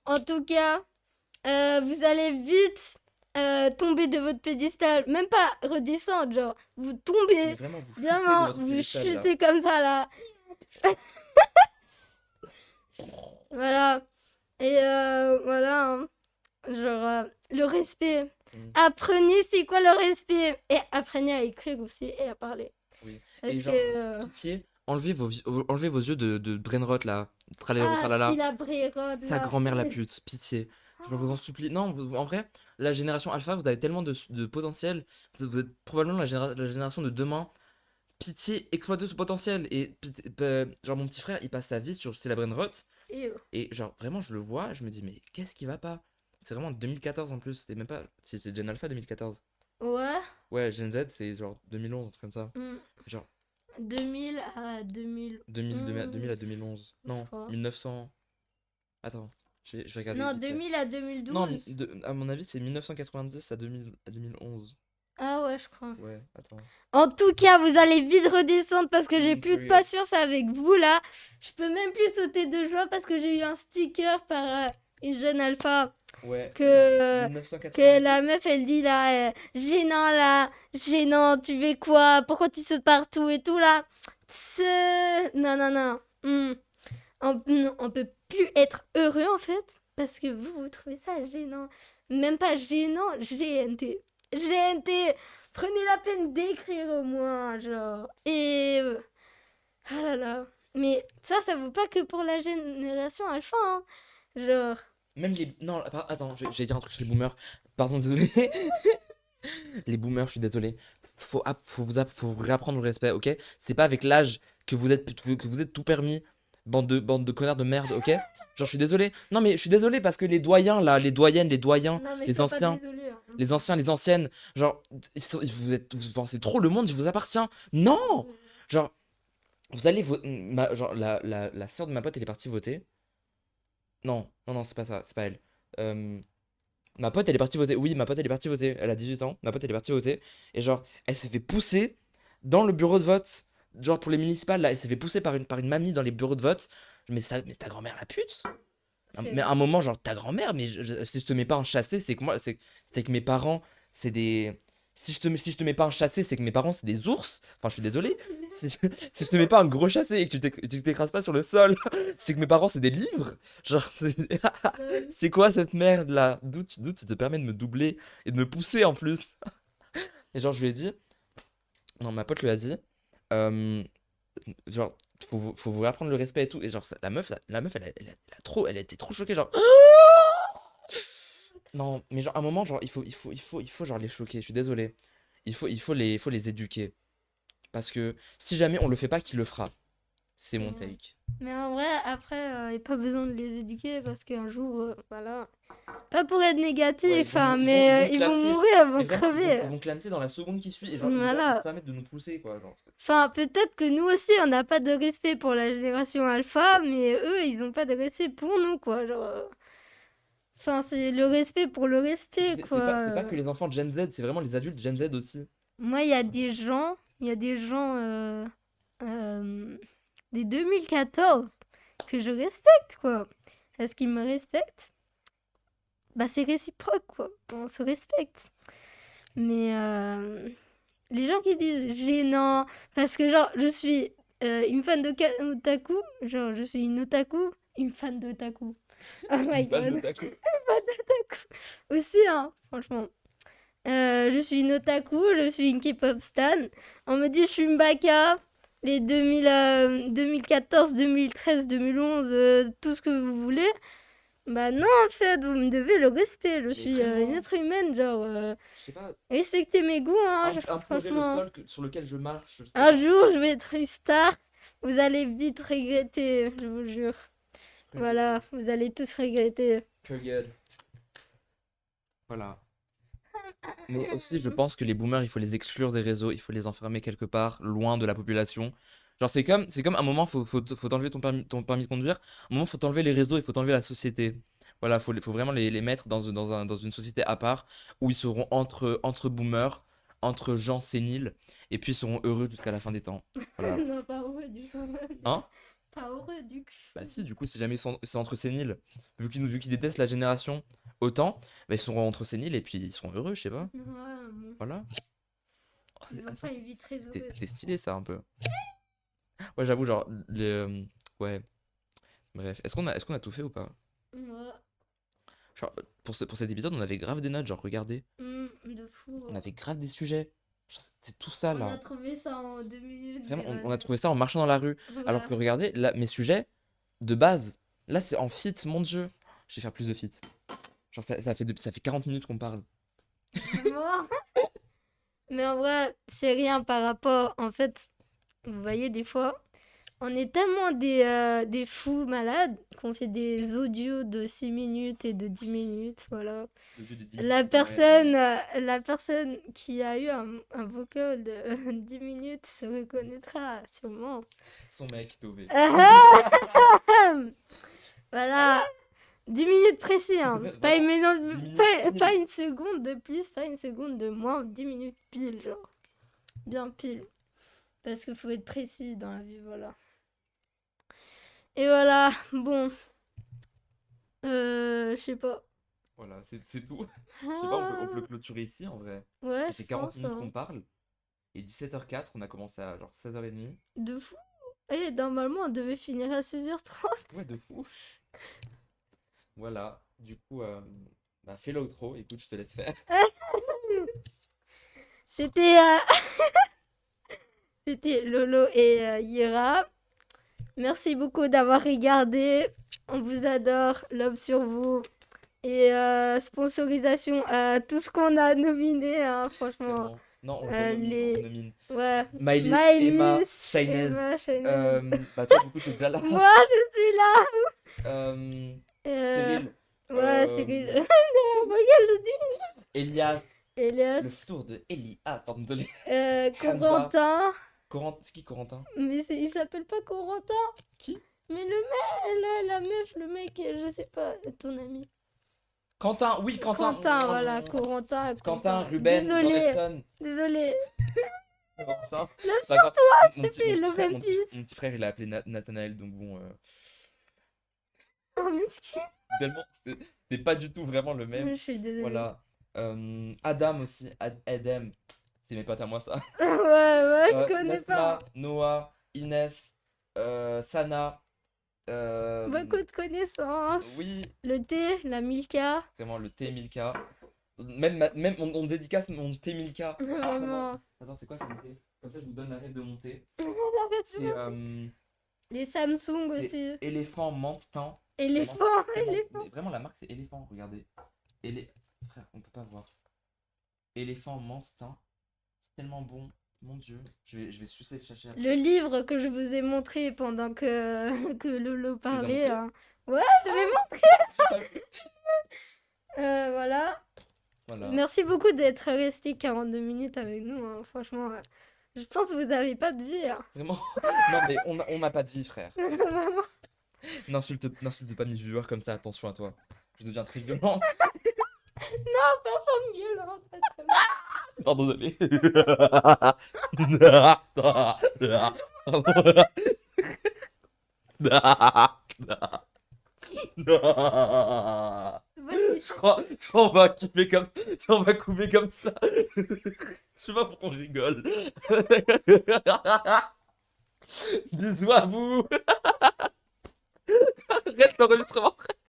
S2: En tout cas, vous allez vite tomber de votre pédestal. Même pas redescendre, genre, vous
S1: Mais
S2: tombez.
S1: vraiment, vous chutez de
S2: Vraiment,
S1: votre
S2: vous
S1: piédestal là.
S2: chutez comme ça, là. Voilà. Et voilà, hein. Genre, le respect.
S1: Mm.
S2: Apprenez c'est quoi le respect. Et apprenez à écrire aussi et à parler.
S1: Oui.
S2: Parce
S1: Et
S2: que...
S1: genre, pitié, enlevez vos yeux de brainrot là. Tralalero,
S2: Ah, c'est
S1: tralala.
S2: la brérode,
S1: Ta
S2: là.
S1: grand-mère la pute, pitié. Je vous en supplie. Non, en vrai, la génération alpha, vous avez tellement de potentiel. Vous êtes probablement la génération de demain. Pitié, exploitez ce potentiel. Et genre, mon petit frère, il passe sa vie sur C'est la brainrot.
S2: Et,
S1: Et genre, vraiment, je le vois, je me dis, mais qu'est-ce qui va pas? C'est vraiment 2014 en plus. C'est même pas. C'est Gen Alpha 2014.
S2: ouais.
S1: Ouais, Gen Z, c'est genre 2011, un truc comme ça.
S2: Mm.
S1: Genre
S2: 2000 à 2011,
S1: 2000 à 2011.
S2: je
S1: Non,
S2: crois.
S1: 1900. Attends. Je vais regarder
S2: Non,
S1: vite fait.
S2: 2000 à
S1: Non,
S2: 2012.
S1: à mon avis, c'est 1990 à 2011.
S2: Ah ouais, je crois.
S1: Ouais, attends.
S2: En tout cas, vous allez vite redescendre parce que j'ai plus de
S1: Period.
S2: patience avec vous là. Je peux même plus sauter de joie parce que j'ai eu un sticker par une jeune alpha
S1: Ouais,
S2: que, que
S1: 1990.
S2: la meuf elle dit là, gênant, tu fais quoi? Pourquoi tu sautes partout et tout là? Non, non, non. On peut plus être heureux en fait parce que vous trouvez ça gênant. Même pas gênant, GNT. GNT, prenez la peine d'écrire au moins, genre. Et. Ah là là. Mais ça vaut pas que pour la génération alpha, hein. Genre.
S1: Même les. Non, attends, je vais dire un truc sur les boomers. Pardon, désolé. Les boomers, je suis désolé. Faut vous réapprendre le respect, ok? C'est pas avec l'âge que vous êtes tout permis. Bande de connards de merde, ok? Genre, je suis désolé. Non, mais je suis désolé parce que les doyens, là, les doyennes, les doyens,
S2: Non, mais
S1: les
S2: sois pas
S1: anciens,
S2: désolé, hein.
S1: les anciens, les anciennes, genre, vous pensez trop le monde, il vous appartient. Non! Genre, vous allez voter. Genre, la sœur de ma pote, elle est partie voter. Non, non, non, c'est pas ça, c'est pas elle. Euh, Ma pote, elle est partie voter. Oui, ma pote, elle est partie voter. Elle a 18 ans. Ma pote, elle est partie voter. Et genre, elle s'est fait pousser dans le bureau de vote. Genre, pour les municipales, là, elle s'est fait pousser par une mamie dans les bureaux de vote. Mais ta grand-mère, la pute. Mais à un moment, genre, ta grand-mère, mais si je te mets pas en chassé, c'est que moi, c'est que mes parents, c'est des. Si je te mets pas en chassé, c'est que mes parents, c'est des ours. Enfin, je suis désolé. Si je te mets pas un gros chassé et que tu t'écrases pas sur le sol, c'est que mes parents, c'est des livres. Genre, c'est quoi cette merde là? D'où tu te permets de me doubler et de me pousser en plus? Et genre, je lui ai dit, non, ma pote lui a dit, euh, genre, faut vous apprendre le respect et tout. Et genre, la meuf elle a été trop choquée, genre. Non, mais genre, à un moment, genre, il faut genre les choquer, je suis désolé. Il faut les éduquer. Parce que si jamais on le fait pas, qui le fera? C'est mon
S2: Ouais.
S1: take.
S2: Mais en vrai, après, il n'y a pas besoin de les éduquer parce qu'un jour, voilà. Pas pour être
S1: Ouais,
S2: négatif, hein, mais ils vont
S1: clamser.
S2: mourir, ils vont
S1: Mais vraiment,
S2: crever.
S1: ils vont clamser dans la seconde qui suit. Et genre, ils vont se
S2: Voilà.
S1: permettre de nous pousser, quoi. Genre.
S2: Enfin, peut-être que nous aussi, on n'a pas de respect pour la génération alpha, mais eux, ils n'ont pas de respect pour nous, quoi. Genre, enfin, c'est le respect pour le
S1: Et puis
S2: respect, quoi.
S1: c'est pas que les enfants de Gen Z, c'est vraiment les adultes Gen Z aussi.
S2: Moi, il y a des gens euh, des 2014 que je respecte, quoi. Est-ce qu'ils me respectent? Bah, c'est réciproque, quoi. On se respecte. Mais les gens qui disent gênant, parce que genre, je suis une fan de otaku, genre, je suis une otaku, une fan d'otaku. Oh my
S1: Une fan
S2: god,
S1: d'otaku.
S2: fan d'otaku. Aussi, hein, franchement. Je suis une otaku, je suis une K-pop stan. On me dit je suis une baka. Les 2000, 2014, 2013, 2011, tout ce que vous voulez. Bah non, en fait, vous me devez le respect. Je
S1: Mais
S2: suis une
S1: vraiment,
S2: être humaine, genre.
S1: je sais pas,
S2: Respectez mes goûts, hein,
S1: implorer le
S2: franchement.
S1: sol sur lequel je marche, je sais
S2: Un
S1: pas.
S2: jour, je vais être une star. Vous allez vite regretter, je vous jure. Voilà, vous allez tous regretter.
S1: Period. Voilà. Mais aussi, je pense que les boomers, il faut les exclure des réseaux, il faut les enfermer quelque part, loin de la population. Genre, c'est comme à un moment, faut t'enlever ton permis de conduire. À un moment, faut t'enlever les réseaux, il faut t'enlever la société. Voilà, faut vraiment les mettre dans une société à part où ils seront entre boomers, entre gens séniles, et puis ils seront heureux jusqu'à la fin des temps. Voilà.
S2: Non, pas heureux du coup.
S1: Hein?
S2: Pas heureux du coup.
S1: Bah si, du coup, si jamais c'est entre séniles, vu qu'ils détestent la génération autant, bah, ils seront entre séniles et puis ils seront heureux, je sais pas.
S2: Ouais, bon.
S1: Voilà. Oh,
S2: Ils ont
S1: ça,
S2: pas une vie très heureuse.
S1: c'était stylé ça un peu. Ouais, j'avoue, genre, ouais, bref. Est-ce qu'on a tout fait ou pas?
S2: Ouais.
S1: Genre, pour cet épisode, on avait grave des notes, genre, regardez.
S2: De fou.
S1: On avait grave des sujets. Genre, c'est tout ça
S2: On a
S1: là.
S2: trouvé ça en 2 minutes.
S1: Vraiment, on a trouvé ça en marchant dans la rue. Alors
S2: Voilà.
S1: que regardez, là, mes sujets, de base, là, c'est en fit, mon dieu. Je vais faire plus de fit. Genre, ça fait 40 minutes qu'on parle.
S2: Vraiment. Mais en vrai, c'est rien par rapport. En fait, vous voyez, des fois, on est tellement des fous malades qu'on fait des audios de 6 minutes et de 10 minutes. Voilà. La personne qui a eu un vocal de 10 minutes se reconnaîtra sûrement.
S1: Son mec, POV.
S2: Voilà. 10 minutes précis, hein. Pas une,
S1: Vraiment,
S2: minute-
S1: 10 minutes
S2: pas,
S1: pile.
S2: pas une seconde de plus, pas une seconde de moins, 10 minutes pile, genre. Bien pile. Parce qu'il faut être précis dans la vie, voilà. Et voilà, bon, je sais pas.
S1: Voilà, c'est tout. Je sais pas, on peut
S2: Ah,
S1: clôturer ici en vrai.
S2: ouais,
S1: Ça
S2: je
S1: fait 40
S2: pense,
S1: minutes
S2: hein.
S1: qu'on parle. Et 17h04, on a commencé à genre 16h30.
S2: De fou. Et normalement, on devait finir à 16h30.
S1: Ouais, de fou. Voilà. Du coup, bah, fais l'outro. Écoute, je te laisse faire.
S2: C'était c'était Lolo et Yera. Merci beaucoup d'avoir regardé. On vous adore. Love sur vous. Et sponsorisation à tout ce qu'on a nominé, hein, franchement.
S1: Vraiment. Non, on renomine, on
S2: Les...
S1: renomine.
S2: Ouais.
S1: Maëlys, Emma,
S2: Maëlys,
S1: Shainez.
S2: Emma, Chanel.
S1: Bah toi, du coup, t'es déjà là.
S2: Moi, je suis là.
S1: Euh,
S2: Euh,
S1: Cyril.
S2: Ouais, Cyril.
S1: euh,
S2: Regarde le dit.
S1: Elias. Le
S2: Elias.
S1: tour de Eli. Ah, pardon, désolé. Hamza.
S2: Corentin.
S1: C'est qui Corentin?
S2: Mais il s'appelle pas Corentin.
S1: Qui?
S2: Mais le mec, la meuf, le mec, je sais pas, ton ami.
S1: Quentin, oui, Quentin.
S2: Quentin, voilà, Corentin.
S1: Quentin, Ruben,
S2: Désolé,
S1: Jonathan.
S2: désolé.
S1: Quentin.
S2: Love
S1: C'est pas
S2: sur
S1: grave.
S2: toi, s'il
S1: Mon
S2: te
S1: petit,
S2: plaît,
S1: mon petit
S2: love
S1: frère,
S2: and
S1: mon petit,
S2: peace.
S1: mon petit frère, il a appelé Nathanaël, donc bon,
S2: Oh, miskin.
S1: tellement, c'est pas du tout vraiment le même.
S2: Je suis désolée.
S1: Voilà. Adam aussi, Adam, c'est mes potes à moi ça.
S2: Ouais, je connais
S1: Nasma,
S2: pas.
S1: Noah, Inès, Sana.
S2: Beaucoup de connaissances.
S1: Oui,
S2: Le thé, la Milka.
S1: vraiment le T Milka. Même on dédicace mon T Milka. Ah, vraiment.
S2: Vraiment.
S1: Attends, c'est quoi ce thé? Comme ça, je vous donne la rêve de mon thé.
S2: Arrête.
S1: C'est
S2: Les Samsung
S1: c'est
S2: aussi.
S1: éléphant menthe thym.
S2: Éléphant,
S1: Vraiment,
S2: éléphant.
S1: mais vraiment, la marque c'est éléphant, regardez. Frère, on peut pas voir. Éléphant menthe thym. C'est tellement bon. Mon dieu. Je vais sucer le sachet après.
S2: Le livre que je vous ai montré pendant que, que Lolo
S1: Tu les as
S2: parlait.
S1: montrés?
S2: Hein. Ouais, je l'ai montré.
S1: J'ai pas vu.
S2: Voilà.
S1: Voilà.
S2: Merci beaucoup d'être resté 42 minutes avec nous. Hein. Franchement, je pense que vous n'avez pas de vie. Hein.
S1: Vraiment. Non, mais on n'a pas de vie, frère.
S2: Vraiment.
S1: N'insulte pas mes viewers comme ça, attention à toi. Je deviens très violent.
S2: Non, pas femme violente. Pas très bien.
S1: Pardon, désolé.
S2: Vas-y.
S1: Je crois qu'on va couper comme, on va couper comme ça. Je sais pas pourquoi on rigole. Bisous à vous. Arrête l'enregistrement.